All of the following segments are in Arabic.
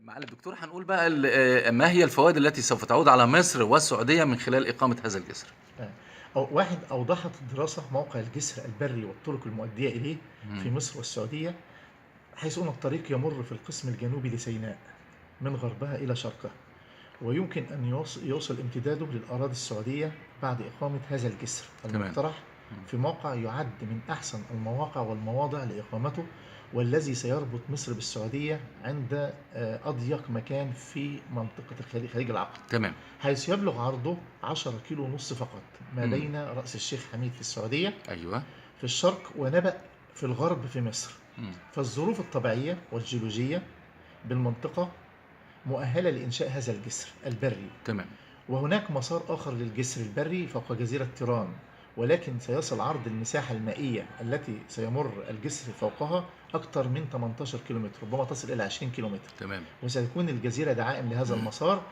معالي الدكتور، هنقول بقى ما هي الفوائد التي سوف تعود على مصر والسعودية من خلال إقامة هذا الجسر؟ آه. واحد، أوضحت الدراسة موقع الجسر البري والطرق المؤدية إليه في مم. مصر والسعودية، حيث أن الطريق يمر في القسم الجنوبي لسيناء من غربها إلى شرقها، ويمكن أن يوصل امتداده للأراضي السعودية بعد إقامة هذا الجسر تمام. المقترح مم. في موقع يعد من أحسن المواقع والمواضع لإقامته، والذي سيربط مصر بالسعودية عند أضيق مكان في منطقة خليج العقبة، تمام. حيث يبلغ عرضه 10 كيلو ونص فقط ما مم. بين رأس الشيخ حميد في السعودية أيوه. في الشرق ونبأ في الغرب في مصر. مم. فالظروف الطبيعية والجيولوجية بالمنطقة مؤهلة لإنشاء هذا الجسر البري، تمام. وهناك مسار آخر للجسر البري فوق جزيرة تيران، ولكن سيصل عرض المساحة المائية التي سيمر الجسر فوقها أكثر من 18 كيلومتر، ربما تصل إلى 20 كيلومتر، تمام. وستكون الجزيرة دعائم لهذا المسار.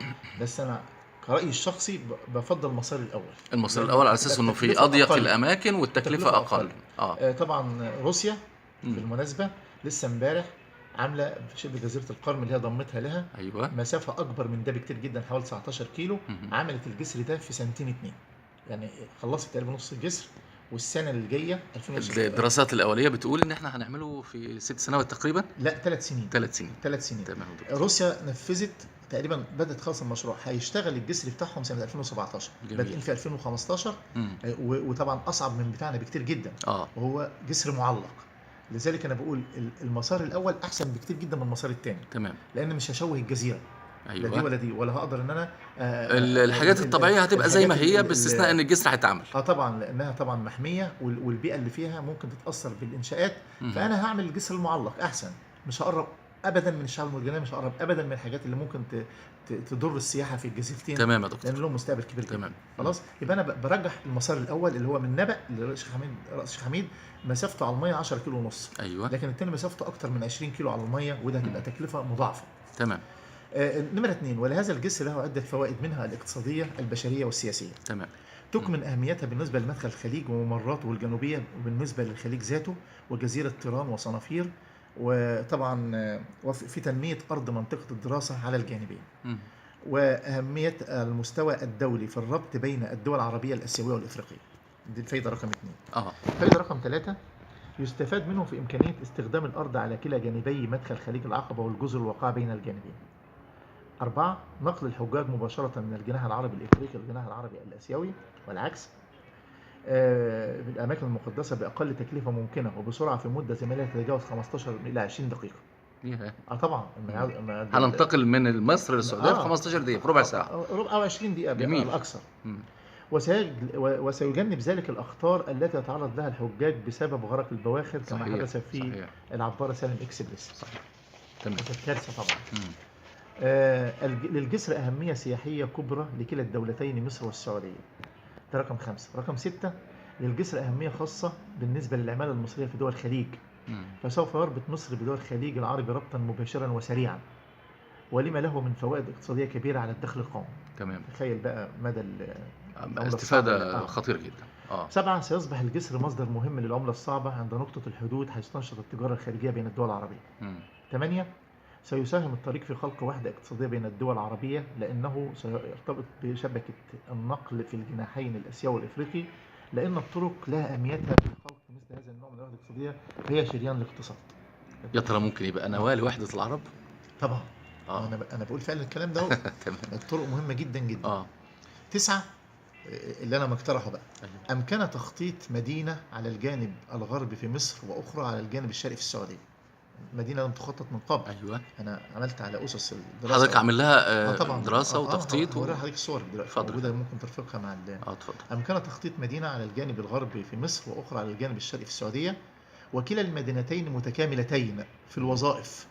بس أنا كرأيي الشخصي بفضل المسار الأول، المصري لأنه الأول على هتبقى أساس إنه في التكلفة أضيق أقل. الأماكن والتكلفة أقل. طبعا روسيا مم. بالمناسبة لسه امبارح عاملة في شبه جزيرة القرم اللي هي ضمتها لها أيوه. مسافة أكبر من ده بكتير جدا، حوالي 19 كيلو. مم. عملت الجسر ده في سنتين اتنين، يعني خلصت تقريبا نص الجسر، والسنة الجاية 2016 الدراسات الأولية بتقول إن إحنا هنعمله في 6 سنوات تقريبا. لا 3 سنين. 3 سنين. 3 سنين. تمام يا دكتور. روسيا نفذت تقريبا، بدأت خلاص المشروع، هيشتغل الجسر بتاعهم سنة 2017، جميل. بادئين في 2015. مم. وطبعا أصعب من بتاعنا بكتير جدا، آه وهو جسر معلق. لذلك أنا بقول المسار الأول أحسن بكتير جدا من المسار الثاني، تمام. لأن مش هشوه الجزيرة، لا دي أيوه. ولا دي، ولا هقدر ان انا الحاجات الطبيعية هتبقى زي ما هي، الحاجات باستثناء إن الجسر هيتعمل. طبعا لانها طبعا محميه، والبيئه اللي فيها ممكن تتاثر بالانشاءات. مم. فانا هعمل الجسر المعلق احسن، مش هقرب ابدا من الشعب المرجانيه، مش هقرب ابدا من الحاجات اللي ممكن تضر السياحه في الجزيرتين، تمام يا دكتور. لان لهم مستقبل كبير جدا. تمام. خلاص، يبقى انا برجح المسار الاول اللي هو من نبأ لرأس الشيخ حميد. رأس الشيخ حميد مسافته على الميه 10 كيلو ونص، أيوه. لكن الثاني مسافته اكتر من 20 كيلو على الميه، وده هتبقى تكلفه مضاعفه. تمام. نمرة 2، ولهذا الجسر له عدة فوائد، منها الاقتصادية البشرية والسياسية. تمام. تكمن أهميتها بالنسبة لمدخل الخليج وممراته الجنوبية، وبالنسبة للخليج ذاته وجزيرة تيران وصنافير، وطبعا في تنمية أرض منطقة الدراسة على الجانبين، مم. وأهمية المستوى الدولي في الربط بين الدول العربية الآسيوية والإفريقية. دي الفايدة رقم 2. الفايدة رقم 3، يستفاد منه في إمكانية استخدام الأرض على كلا جانبي مدخل خليج العقبة والجزر الواقعة بين الجانبين. 4، نقل الحجاج مباشرة من الجناح العربي الإفريقي للجناح العربي الآسيوي والعكس في الأماكن المقدسة بأقل تكلفة ممكنة وبسرعة في مدة زمنية تتجاوز 15 إلى 20 دقيقة. طبعا هننتقل من مصر للسعودية في 15 دقيقة، في ربع ساعة، ربع أو 20 دقيقة الأكثر. وسيجنب ذلك الأخطار التي يتعرض لها الحجاج بسبب غرق البواخر، كما صحيح. حدث في صحيح. العبارة سالم إكسبريس. صحيح. تمام. كارثة طبعا. للجسر أهمية سياحية كبرى لكلا الدولتين مصر والسعودية. ده رقم 5. رقم 6، للجسر أهمية خاصة بالنسبة للعمالة المصرية في دول الخليج، فسوف يربط مصر بدول الخليج العربي ربطا مباشرا وسريعا، ولما له من فوائد اقتصادية كبيرة على الدخل القومي. تمام. تخيل بقى مدى استفادة خطير جدا. 7، سيصبح الجسر مصدر مهم للعملة الصعبة عند نقطة الحدود، حيث تنشط التجارة الخارجية بين الدول العربية. 8، سيساهم الطريق في خلق وحدة اقتصادية بين الدول العربية، لأنه سيرتبط بشبكة النقل في الجناحين الآسيوي والإفريقي، لأن الطرق لها أهميتها في خلق مثل هذا النوع من الوحدة الاقتصادية، هي شريان الاقتصاد. يا ترى ممكن يبقى نواة لوحدة العرب؟ طبعا. أنا بقول فعلا الكلام ده. الطرق مهمة جدا جدا. 9، اللي أنا مقترحه بقى، أمكن تخطيط مدينة على الجانب الغربي في مصر وأخرى على الجانب الشرقي في السعودية. مدينة لم تخطط من قبل. أيوة. أنا عملت على أسس الدراسة. حضرتك عامل لها طبعا دراسة وتخطيط هوري حضرتك الصور دلوقتي موجودة، ممكن ترفقها مع اتفضل. أمكن تخطيط مدينة على الجانب الغربي في مصر وأخرى على الجانب الشرقي في السعودية، وكلا المدينتين متكاملتين في الوظائف.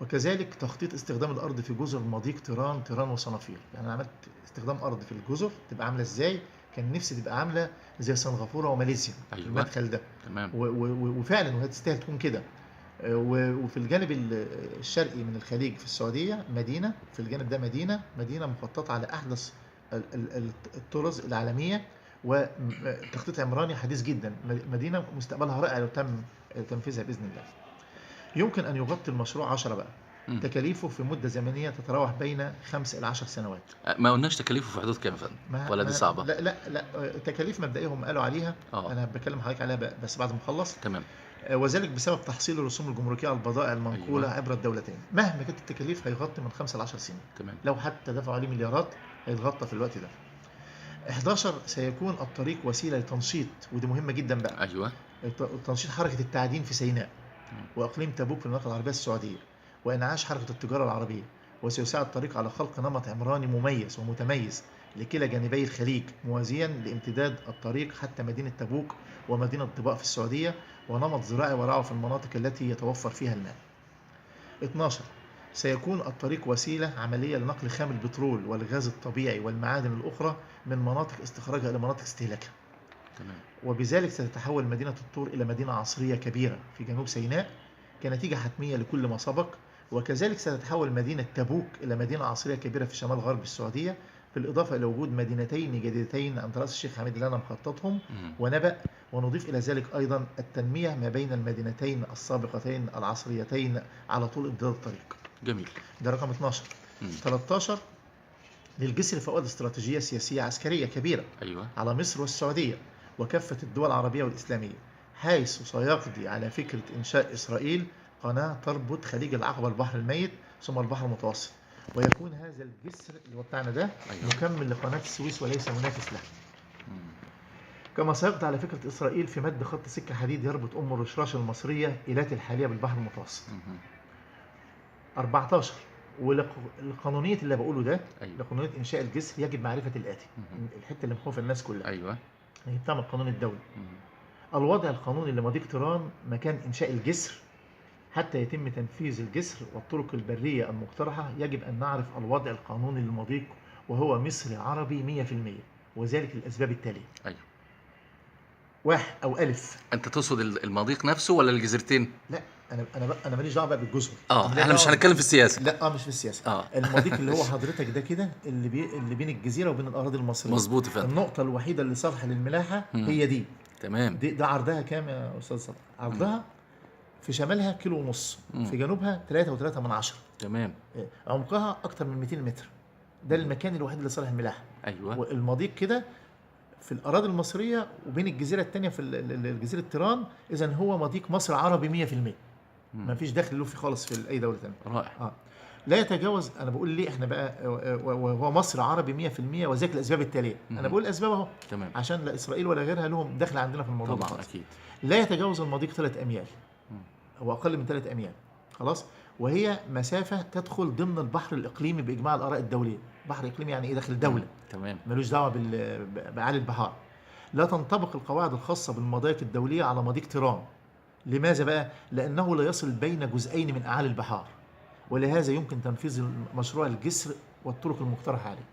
وكذلك تخطيط استخدام الأرض في جزر مضيق تيران وصنافير. يعني أنا عملت استخدام أرض في الجزر تبقى عاملة إزاي، كان نفسي تبقى عاملة زي سنغافورة وماليزيا. أيوة. المدخل ده. تمام. وفعلا وهي تستاهل تكون كده. وفي الجانب الشرقي من الخليج في السعودية مدينة، في الجانب ده مدينة مخططة على أحدث الطرز العالمية، وتخطيط عمراني حديث جدا. مدينة مستقبلها رائع لو تم تنفيذها بإذن الله. يمكن أن يغطي المشروع 10 بقى تكاليفه في مدة زمنية تتراوح بين 5 إلى 10 سنوات. ما قلناش تكاليفه في حدود كام يا فندم؟ ولا دي صعبة؟ لا تكاليف مبدئية هم قالوا عليها. أنا بكلم حضرتك عليها بس بعد ما أخلص. تمام. وذلك بسبب تحصيل الرسوم الجمركية على البضائع المنقولة عبر الدولتين. مهما كانت التكاليف هيغطي من 5 ل 10 سنين. تمام. لو حتى دفعوا عليه مليارات هيتغطى في الوقت ده. 11 سيكون الطريق وسيلة لتنشيط، ودي مهمة جدا بقى. أيوة. تنشيط حركة التعدين في سيناء وأقليم تبوك في المملكة العربية السعودية، وإنعاش حركة التجارة العربية، وسيساعد الطريق على خلق نمط عمراني مميز ومتميز لكلا جانبي الخليج، موازيا لامتداد الطريق حتى مدينة تبوك ومدينة طباء في السعودية، ونمط زراعي ورعوي في المناطق التي يتوفر فيها الماء. 12 سيكون الطريق وسيلة عملية لنقل خام البترول والغاز الطبيعي والمعادن الأخرى من مناطق استخراجها إلى مناطق استهلاكها. تمام. وبذلك ستتحول مدينة الطور إلى مدينة عصرية كبيرة في جنوب سيناء كنتيجة حتمية لكل ما سبق، وكذلك ستتحول مدينة تبوك إلى مدينة عصرية كبيرة في شمال غرب السعودية، بالإضافة إلى وجود مدينتين جديدتين عند رأس الشيخ حميد اللي أنا مخططهم ونبأ، ونضيف إلى ذلك أيضا التنمية ما بين المدينتين السابقتين العصريتين على طول امتداد الطريق. جميل. ده رقم 12. 13 للجسر فوائد استراتيجية سياسية عسكرية كبيرة على مصر والسعودية وكافة الدول العربية والإسلامية، حيث سيقضي على فكرة إنشاء إسرائيل قناة تربط خليج العقبة البحر الميت ثم البحر المتوسط، ويكون هذا الجسر اللي هو بتاعنا ده مكمل لقناة السويس وليس منافس لها. كما سيقضي على فكرة إسرائيل في مد خط سكة حديد يربط أم الرشراش المصرية إيلات الحالية بالبحر المتوسط. 14 والقانونية اللي بقوله ده لقانونية إنشاء الجسر يجب معرفة الآتي. الحتة اللي مخوف الناس كلها. هي بتعمل القانون الدولي. الوضع القانوني لمضيق طيران مكان إنشاء الجسر حتى يتم تنفيذ الجسر والطرق البرية المقترحة، يجب أن نعرف الوضع القانوني للمضيق وهو مصري عربي 100%، وذلك للأسباب التالية. 1 أو ألف. أنت تقصد المضيق نفسه ولا الجزيرتين؟ لا أنا ماليش دعوة بقى بالجزر. احنا مش هنتكلم في السياسة. لا مش في السياسة. المضيق اللي هو حضرتك ده كده اللي بين الجزيرة وبين الأراضي المصرية. مظبوط يا فندم. النقطة الوحيدة اللي صالحة للملاحة هي دي. تمام. ده عرضها كام يا أستاذ صلاح؟ عرضها في شمالها 1.5 كيلو، في جنوبها 3.3. تمام. عمقها أكتر من 200 متر. ده المكان الوحيد اللي صالح الملاحة. والمضيق كده في الأراضي المصرية وبين الجزيرة الثانية في الجزيرة طيران، إذن هو مضيق مصر عربي 100%. ما فيش دخل له فيه خالص في أي دولة ثانية. رائع. لا يتجاوز. أنا بقول ليه إحنا بقى وهو مصر عربي 100%، وذلك الأسباب التالية. أنا بقول الأسباب أهو. تمام. عشان لا إسرائيل ولا غيرها لهم دخل عندنا في الموضوع. طبعا أكيد. لا يتجاوز المضيق 3 أميال. هو أقل من 3 أميال. خلاص. وهي مسافة تدخل ضمن البحر الإقليمي بإجماع الآراء الدولية. بحر إقليمي يعني إيه؟ داخل دولة. تمام. ملوش دعوة بأعالي البحار. لا تنطبق القواعد الخاصة بالمضايق الدولية على مضيق طيران. لماذا بقى؟ لأنه لا يصل بين جزئين من أعالي البحار، ولهذا يمكن تنفيذ مشروع الجسر والطرق المقترحة عليه.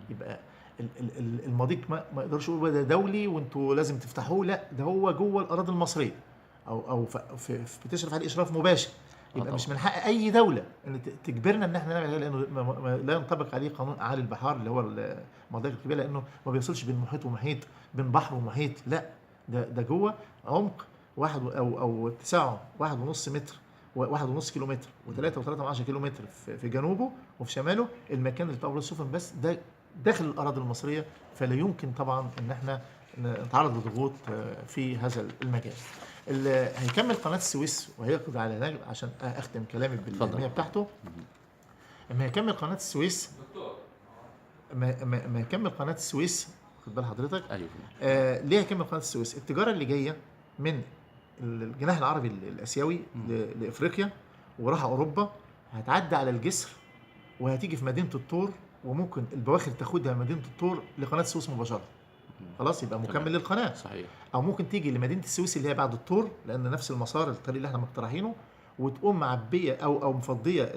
يبقى المضيق ما يقدرش يقول ده دولي وانتوا لازم تفتحوه، لا ده هو جوه الأراضي المصرية أو بتشرف عليه إشراف مباشر. يبقى مش من حق أي دولة إن تجبرنا إن احنا نعمل، لأنه لا ينطبق عليه قانون أعالي البحار اللي هو المضايق الكبيرة، لأنه ما بيوصلش بين محيط ومحيط، بين بحر ومحيط، لا ده جوه عمق واحد أو اتساعه 1.5 متر، 1.5 كيلومتر، و3.3 كيلومتر في جنوبه، وفي شماله المكان اللي بتاع السفن بس ده داخل الأراضي المصرية، فلا يمكن طبعا إن احنا نتعرض لضغوط في هذا المجال. هيكمل قناة السويس وهيقضي على ذلك عشان أختم كلامي بالأهمية بتاعته. لما يكمل قناة السويس ما يكمل قناة السويس، خد بال حضرتك. ليه يكمل قناة السويس؟ التجارة اللي جاية من الجناح العربي الآسيوي لإفريقيا وراح أوروبا هتعدي على الجسر وهتيجي في مدينة الطور، وممكن البواخر تاخدها مدينة الطور لقناة السويس مباشرة. خلاص يبقى مكمل للقناة. صحيح. أو ممكن تيجي لمدينة السويس اللي هي بعد الطور، لأن نفس المسار الطريق اللي احنا مقترحينه، وتقوم معبية أو مفضية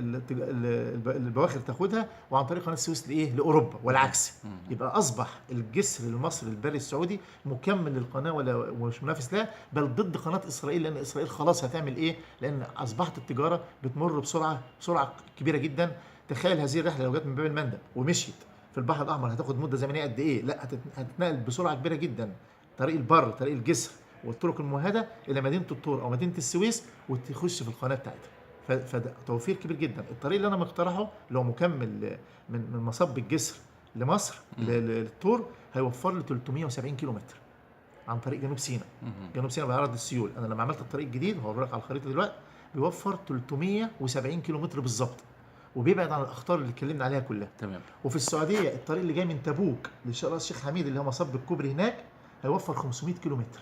البواخر تاخدها، وعن طريق قناة السويس لأوروبا والعكس. يبقى أصبح الجسر المصري البري السعودي مكمل للقناة ومش منافس لها، بل ضد قناة إسرائيل، لأن إسرائيل خلاص هتعمل إيه؟ لأن أصبحت التجارة بتمر بسرعة كبيرة جدا. تخيل هذه الرحلة لو جت من باب المندب ومشيت في البحر الأحمر هتاخد مدة زمنية قد إيه؟ لا هتتنقل بسرعة كبيرة جدا، طريق البر، طريق الجسر والطرق الممهدة إلى مدينة الطور أو مدينة السويس، وتخش في القناة بتاعتها. فده توفير كبير جدا. الطريق اللي انا مقترحه اللي هو مكمل من مصب الجسر لمصر للطور هيوفر لي 370 كيلو متر عن طريق جنوب سيناء. جنوب سيناء بأرض السيول، انا لما عملت الطريق الجديد هوريك على الخريطه دلوقتي بيوفر 370 كيلو متر بالظبط، وبيبعد عن الاخطار اللي اتكلمنا عليها كلها. تمام. وفي السعوديه الطريق اللي جاي من تبوك لراس الشيخ حميد اللي هو مصب الكوبري هناك هيوفر 500 كيلو متر.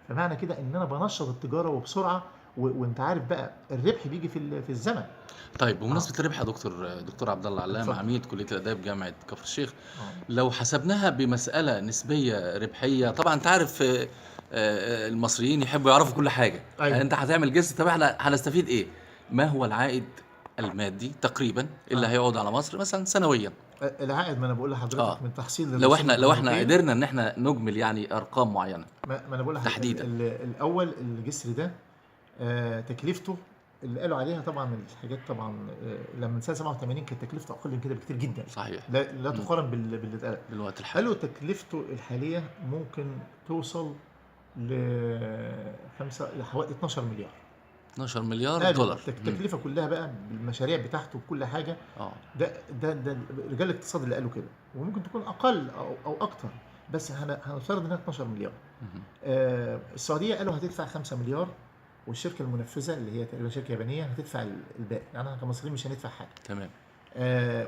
فمعنى كده ان انا بنشط التجاره وبسرعه، وانت عارف بقى الربح بيجي في الزمن. طيب بمناسبة الربح يا دكتور عبد الله علام، عميد كلية الآداب جامعة كفر الشيخ، لو حسبناها بمسألة نسبية ربحية، طبعا انت عارف المصريين يحبوا يعرفوا كل حاجة. أيوة. انت هتعمل جسر، طب احنا هنستفيد ايه؟ ما هو العائد المادي تقريبا اللي هيعود على مصر مثلا سنويا؟ العائد، ما انا بقول لحضرتك من تحصيل لو احنا قدرنا ان احنا نجمل يعني ارقام معينه، ما انا بقول لحضرتك تحديدا. الاول الجسر ده تكلفته اللي قالوا عليها طبعا الحاجات طبعا لما من سنه 87 كانت تكلفته اقل من كده بكتير جدا. صحيح. لا تقارن باللي اتقال بالوقت الحالي. قالوا تكلفته الحاليه ممكن توصل ل حوالي 12 مليار. 12 مليار دولار. التكلفه كلها بقى بالمشاريع بتاعته وكل حاجه. ده رجال الاقتصاد اللي قالوا كده، وممكن تكون اقل او اكتر، بس هنفترض انها 12 مليار. السعوديه قالوا هتدفع 5 مليار، والشركه المنفذه اللي هي تقريبا شركه يابانيه هتدفع الباقي، يعني احنا كمصريين مش هندفع حاجه. تمام.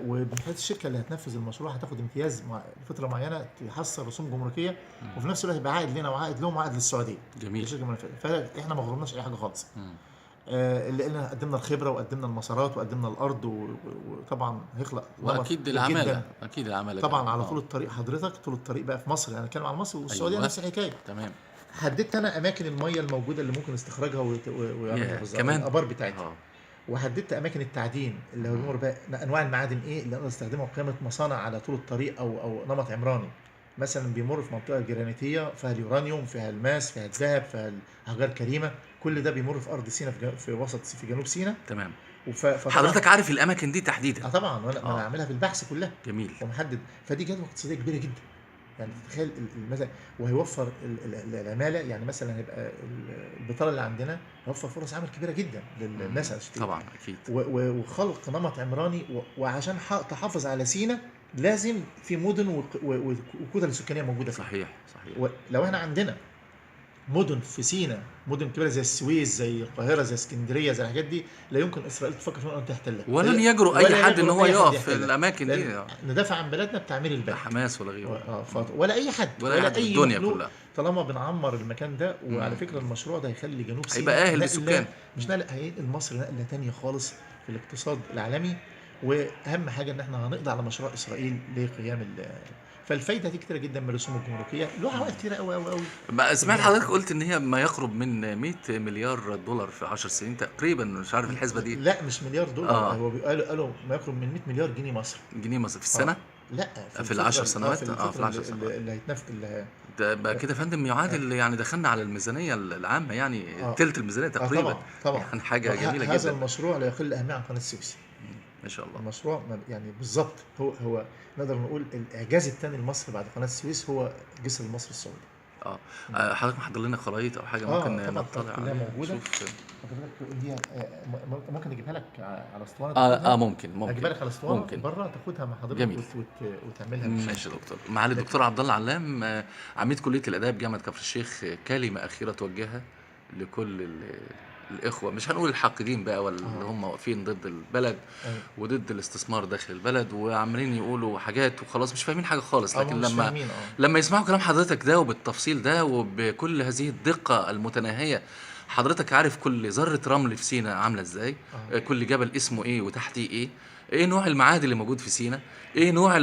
وبحيث الشركه اللي هتنفذ المشروع هتاخد امتياز لفتره معينه تحصل رسوم جمركيه، وفي نفس الوقت يبقى عائد لنا وعائد لهم وعائد للسعوديه. جميل. الشركه المنفذه، فاحنا ما غرمناش اي حاجه خالص. اللي قلنا قدمنا الخبره وقدمنا المسارات وقدمنا الارض، وطبعا هيخلق واكيد العماله، اكيد العماله طبعا على طول الطريق. حضرتك طول الطريق بقى في مصر، يعني هنتكلم عن مصر والسعوديه. أيوة. نفس الحكايه. تمام. حددت انا اماكن الميه الموجوده اللي ممكن استخراجها ويعملوا كمان الابار بتاعتها. وحددت اماكن التعدين اللي هو بيمر بقى انواع المعادن ايه اللي اقدر استخدمها وقيمه مصانع على طول الطريق او نمط عمراني. مثلا بيمر في منطقه جرانيتيه فيها اليورانيوم، فيها الماس، فيها الذهب، فيها الاحجار الكريمه. كل ده بيمر في ارض سيناء في جنوب سيناء. تمام. حضرتك عارف الاماكن دي تحديدا؟ طبعا، وانا عاملها في البحث كلها. جميل. ومحدد، فدي جدوى اقتصاديه كبيره جدا. يعني تتخيل مثلا، وهيوفر العماله. يعني مثلا هيبقى البطاله اللي عندنا هيوفر فرص عمل كبيره جدا للناس هتشتغل. طبعا اكيد. وخلق نمط عمراني. وعشان تحافظ على سيناء لازم في مدن وكتل سكانيه موجوده فيها. صحيح. لو احنا عندنا مدن في سيناء، مدن كبيره زي السويس، زي القاهره، زي اسكندريه، زي الحاجات دي، لا يمكن اسرائيل تفكر في ان تحتلها، ولن يجرؤ اي حد ان هو يقف في الاماكن دي. ندافع عن بلدنا بتعمير البلد، حماس ولا غيره. ولا اي حد ولا اي الدنيا كلها، طالما بنعمر المكان ده. وعلى فكره المشروع ده هيخلي جنوب سيناء هيبقى اهل للسكان، مش نقل، هينقل مصر نقله ثانيه خالص في الاقتصاد العالمي. واهم حاجه ان احنا هنقضي على مشروع اسرائيل لقيام فالفايده دي كتيره جدا من الرسوم الجمركيه، له عوائد كتيره قوي قوي قوي. سمعت حضرتك قلت ان هي ما يقرب من 100 مليار دولار في 10 سنين تقريبا، مش عارف الحسبه دي. لا مش مليار دولار. هو قالوا ما يقرب من 100 مليار جنيه مصري. في السنه؟ لا في ال10 سنوات. في ال10 سنوات اللي هيتنفذ ده بقى كده يا فندم يعادل يعني دخلنا على الميزانيه العامه، يعني ثلث الميزانيه تقريبا. طبعا يعني حاجه جميله جدا. هذا المشروع لا يقل اهميه عن قناه السويس. ما شاء الله. المشروع يعني بالظبط هو نقدر نقول الاعجاز الثاني لمصر بعد قناه السويس هو جسر المصري السعودي. حضرتك محضر لنا خرائط او حاجه ممكن نطلع عليها موجوده؟ ممكن اجيبها لك على اسطوانه. ممكن اجيبها لك على اسطوانه بره تاخدها مع حضرتك وتعملها. ماشي يا دكتور. معالي الدكتور عبد الله علام، عميد كليه الاداب جامعه كفر الشيخ، كلمه اخيره توجهها لكل الإخوة، مش هنقول الحاقدين بقى ولا اللي هم واقفين ضد البلد وضد الاستثمار داخل البلد وعمالين يقولوا حاجات وخلاص مش فاهمين حاجة خالص، لكن لما يسمعوا كلام حضرتك ده وبالتفصيل ده وبكل هذه الدقة المتناهية، حضرتك عارف كل ذرة رمل في سيناء عاملة ازاي، كل جبل اسمه ايه وتحتيه ايه نوع المعادن اللي موجود في سيناء، ايه نوع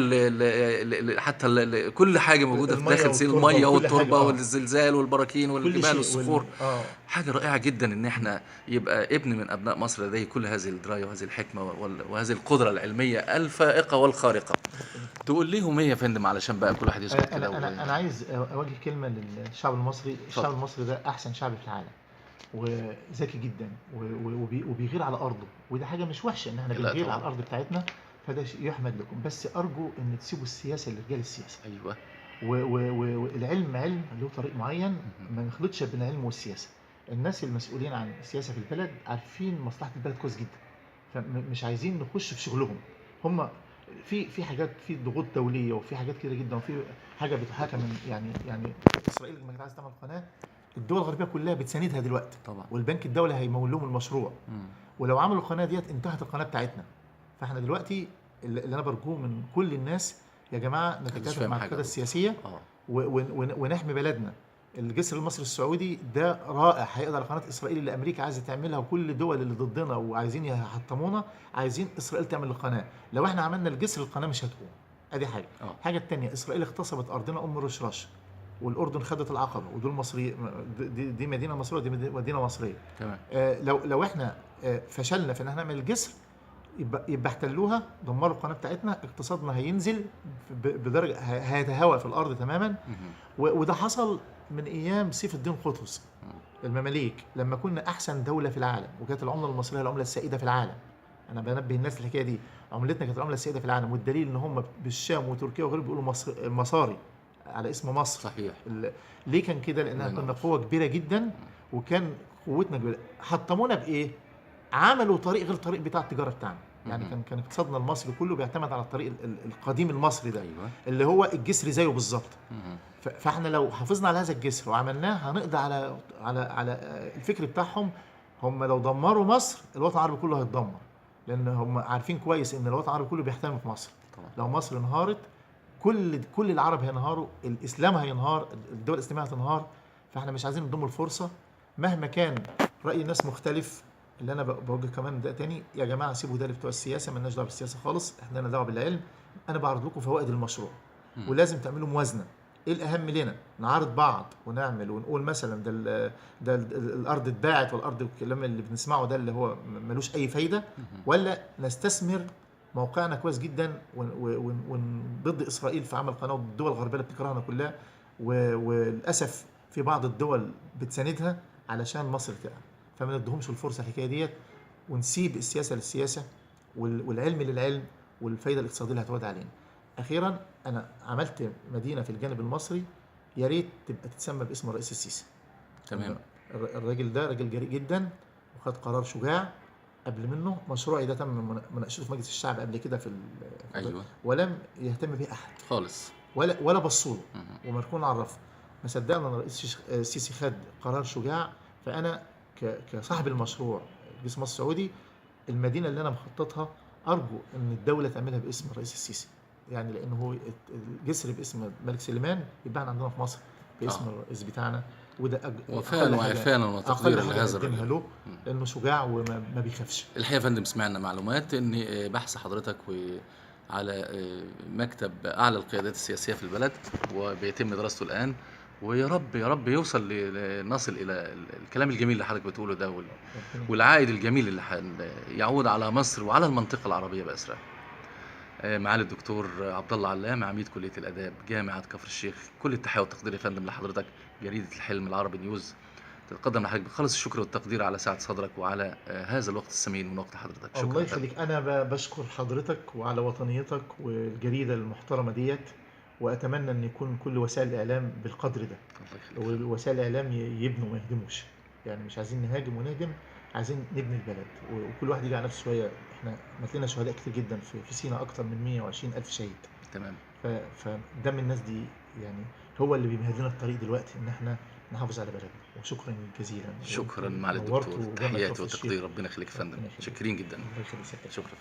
حتى كل حاجه موجوده في داخل سيناء، الميه والتربه والزلزال والبراكين والجبال والصخور. حاجه رائعه جدا ان احنا يبقى ابن من ابناء مصر لديه كل هذه الدرايه وهذه الحكمه وهذه القدره العلميه الفائقه والخارقه. تقول ليهم ايه يا فندم علشان بقى كل واحد يسكت كده؟ انا عايز اوجه كلمه للشعب المصري. الشعب المصري ده احسن شعب في العالم، وذكي جدا وبيغير على ارضه، وده حاجه مش وحشه ان احنا بنغير على الارض بتاعتنا، فده يحمد لكم. بس ارجو ان تسيبوا السياسه لرجال السياسه. ايوه. والعلم علم له طريق معين، ما نخلطش بين العلم والسياسه. الناس المسؤولين عن السياسه في البلد عارفين مصلحه البلد كويس جدا، فمش عايزين نخش في شغلهم. هم في حاجات، في ضغوط دوليه وفي حاجات كده جدا، وفي حاجه بتحاكم من يعني اسرائيل لما كانت عايزه تعمل قناه، الدول الغربيه كلها بتساندها دلوقتي طبعا. والبنك الدولي هيمول لهم المشروع. ولو عملوا القناه ديت انتهت القناه بتاعتنا. فاحنا دلوقتي اللي انا برجوه من كل الناس، يا جماعه نتكاتف مع القياده السياسيه ونحمي بلدنا. الجسر المصري السعودي ده رائع، هيقدر قناه اسرائيل اللي امريكا عايزه تعملها، وكل الدول اللي ضدنا وعايزين يحطمونا عايزين اسرائيل تعمل القناه. لو احنا عملنا الجسر القناه مش هتقوم. ادي حاجه. الحاجه الثانيه، اسرائيل اغتصبت ارضنا ام رشراش، والاردن خدت العقبه، ودول مصري، دي مدينه مصريه ودي مدينه مصريه. تمام. لو احنا فشلنا في ان احنا نعمل الجسر، يبقى احتلوها، دمروا القناه بتاعتنا، اقتصادنا هينزل بدرجه، هيتهوى في الارض تماما. وده حصل من ايام سيف الدين قطز المماليك، لما كنا احسن دوله في العالم، وكانت العمله المصريه العمله السائده في العالم. انا بنبه الناس الحكايه دي، عملتنا كانت العمله السائده في العالم، والدليل ان هم بالشام وتركيا وغيره بيقولوا مصر، مصاري على اسم مصر. صحيح. ليه كان كده؟ لانها كنا قوه كبيره جدا، وكان قوتنا كبيره. حطمونا بايه؟ عملوا طريق غير الطريق بتاع التجاره بتاعنا. يعني كان اقتصادنا المصري كله بيعتمد على الطريق القديم المصري ده. أيوة. اللي هو الجسر زيه بالظبط. فاحنا لو حافظنا على هذا الجسر وعملناه، هنقضي على الفكر بتاعهم. هم لو دمروا مصر، الوطن العربي كله هيتدمر، لان هم عارفين كويس ان الوطن العربي كله بيحترم في مصر. طبعا. لو مصر انهارت، كل العرب هينهاروا، الاسلام هينهار، الدول الاسلاميه هتنهار. فاحنا مش عايزين نضم الفرصه مهما كان راي الناس مختلف. اللي انا بوجه كمان ده تاني، يا جماعه سيبوا ده لبتوع السياسه، مالناش دعوه بالسياسه خالص، احنا لنا دعوه بالعلم. انا بعرض لكم فوائد المشروع، ولازم تعملوا موازنه. ايه الاهم لنا؟ نعارض بعض ونعمل ونقول مثلا ده الارض اتباعت، والارض الكلام اللي بنسمعه ده اللي هو ملوش اي فايده، ولا نستثمر موقعنا كويس جدا ضد اسرائيل في عمل قناه، والدول الغربيه اللي بتكرهنا كلها، وللاسف في بعض الدول بتساندها علشان مصر تقع. فما ندهمش الفرصه الحكايه ديت، ونسيب السياسه للسياسه والعلم للعلم، والفايده الاقتصاديه اللي هتعود علينا. اخيرا، انا عملت مدينه في الجانب المصري، يا ريت تبقى تتسمى باسم الرئيس السيسي. تمام. الراجل ده راجل جريء جدا، وخد قرار شجاع. قبل منه مشروعي ده تم مناقشته في مجلس الشعب قبل كده أيوة. ولم يهتم به احد خالص، ولا بصوا له، ومركون عرفه. ما صدقنا ان الرئيس السيسي خد قرار شجاع. فانا كصاحب المشروع جسر مصر السعودي، المدينه اللي انا مخططها ارجو ان الدوله تعملها باسم الرئيس السيسي. يعني لانه هو الجسر باسم الملك سليمان، يبقى احنا عندنا في مصر باسم الرئيس بتاعنا. وده وفاء وعرفانا وتقديرا لهذا الرجل، لانه شجاع وما بيخافش. الحقيقه يا فندم سمعنا معلومات ان بحث حضرتك على مكتب اعلى القيادات السياسيه في البلد، وبيتم دراسته الان. ويا رب يا رب يوصل نصل الى الكلام الجميل اللي حضرتك بتقوله ده، والعائد الجميل اللي يعود على مصر وعلى المنطقه العربيه باسرها. معالي الدكتور عبد الله علام، عميد كليه الاداب جامعه كفر الشيخ، كل التحيه والتقدير يا فندم لحضرتك. جريده الحلم العربي نيوز تتقدم لحضرتك بخلص الشكر والتقدير على سعه صدرك وعلى هذا الوقت الثمين من وقت حضرتك. شكرا. الله يخليك. انا بشكر حضرتك وعلى وطنيتك والجريده المحترمه ديت، واتمنى ان يكون كل وسائل الاعلام بالقدر ده، ووسائل الاعلام يبنوا ما يهدموش. يعني مش عايزين نهاجم ونهدم، عايزين نبني البلد، وكل واحد يجي على نفسه شويه. احنا مات لنا شهداء كتير جدا في سينا، اكتر من 120,000 شهيد. تمام. فدم الناس دي يعني هو اللي بيمهد لنا الطريق دلوقتي ان احنا نحافظ على بلدنا. وشكرا جزيلا. شكرا معالي الدكتور، تحياتي وتقدير. ربنا يخليك يا فندم، شاكرين جدا. شكرا.